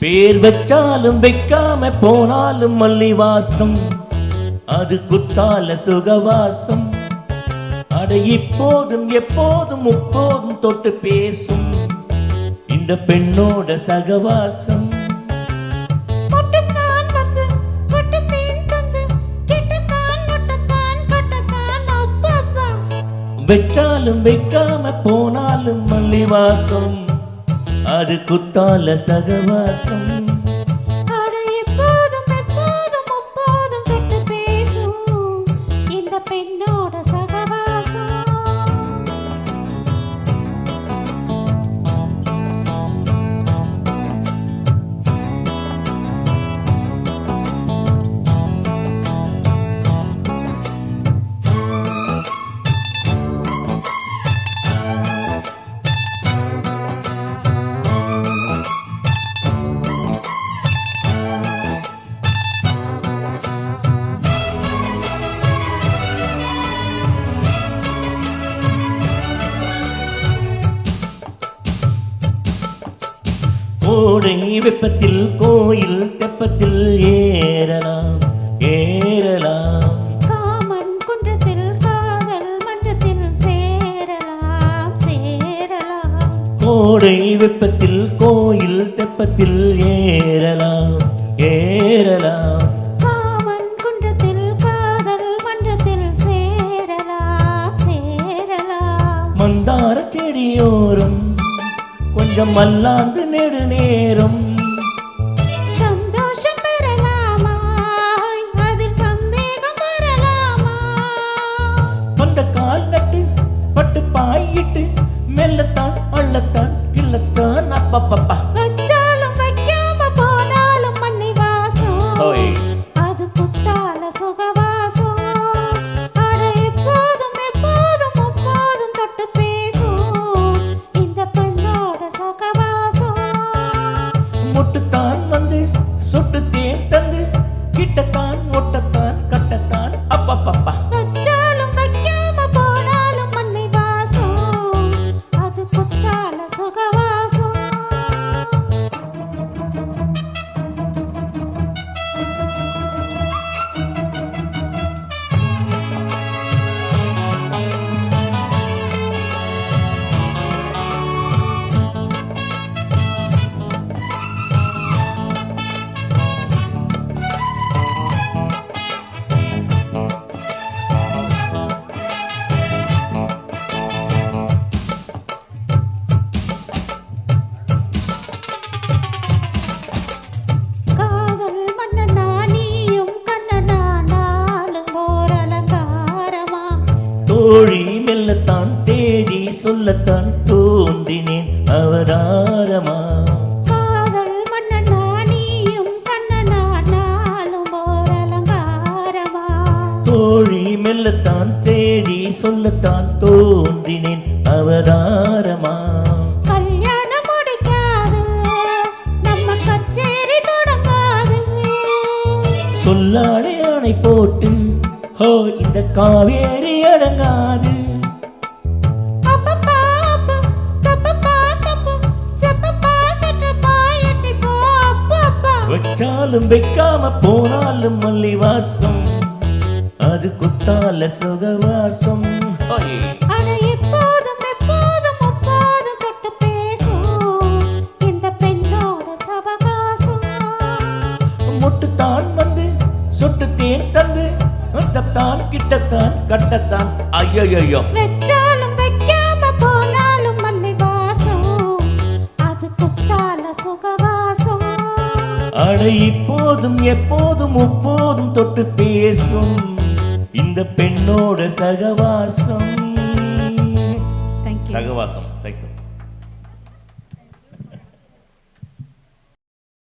பேர் வச்சாலும் வைக்காம போனாலும் மல்லி வாசம், அது குத்தால சுகவாசம். அட இப்போதும் எப்போதும் முப்போதும் தொட்டு பேசும் இந்த பெண்ணோட சகவாசம். வச்சாலும் வைக்காம போனாலும் மல்லி வாசம், அது குத்தால சகவாசம். கோடை வெப்பத்தில் கோயில் தெப்பத்தில் ஏறலாம் ஏறலாம், காமன் குன்றத்தில் காதல் மன்றத்தில் சேரலாம் சேரலாம். கோடை வெப்பத்தில் கோயில் தெப்பத்தில் ஏறலாம் ஏறலாம், காமன் குன்றத்தில் காதல் மன்றத்தில் சேரலாம் சேரலாம். மந்தார செடியோரம் கொஞ்சம் மல்லாந்து நெடு நேரம், சந்தோஷம் பெறலாமா அதில் சந்தேகம் வரலாமா. வந்த கால் நட்டு பட்டு பாயிட்டு மெல்லத்தான் அள்ளத்தான் இல்லத்தான் அப்பப்பப்பா. வச்சாலும் வைக்காம போனாலும் மண்ணை வாசம், அது குத்தால சுகவாசம். அட எப்போதும் எப்போதும் முப்போதும் தொட்டு பேசும் இந்த பெண்ணோட சுகவாசம். மொட்டுத்தான் வந்து சொட்டு தேன் தந்து கிட்டத்தான் ஒட்டத்தான் கட்டத்தான் அப்பப்பப்பா. வச்சாலும் வைக்காம போனாலும் மண்ணை வாசம், அது குத்தால சுகவாசம். காதல் மன்னனா நீயும் கண்ணனா நாளும் ஓர் அலங்காரமா. தோழி மெல்லத்தான் தேடி சொல்லத்தான் தோன்றினேன் அவதாரமா. காதல் மன்னனா நீயும் கண்ணனா நாளும் ஓர் அலங்காரமா. தோழி மெல்லத்தான் தேடி சொல்லத்தான் தோன்றினேன் அவதாரமா. கல்யாணம் முடிக்காது நம்ம கச்சேரி தொடங்காது. சொல்லாடை ஆணை போட்டு ஹோ இந்த காவேரி அடங்காது. அப்பப்பா அப்பு தப்பப்பா தப்பு செப்பப்பா செட்டப்பா எட்டி போ அப்பப்பா. வச்சாலும் வைக்காம போனாலும் மல்லி வாசம், அது குத்தால சுகவாசம். அட எப்போதும் எப்போதும் முப்போதும் தொட்டு பேசும் இந்த பெண்ணோட சவகாசம். மொட்டுத்தான் வந்து சொட்டு தேன் தந்து தான் கிட்டத்தான் கட்டத்தான் ஐயோ. வச்சாலும் வைக்காம போனாலும் மண்ணை வாசம், அது குத்தால சுகவாசம். அட இப்போதும் எப்போதும் முப்போதும் தொட்டு பேசும் இந்த பெண்ணோட சகவாசம். Thank you. சகவாசம். தேங்க்யூ.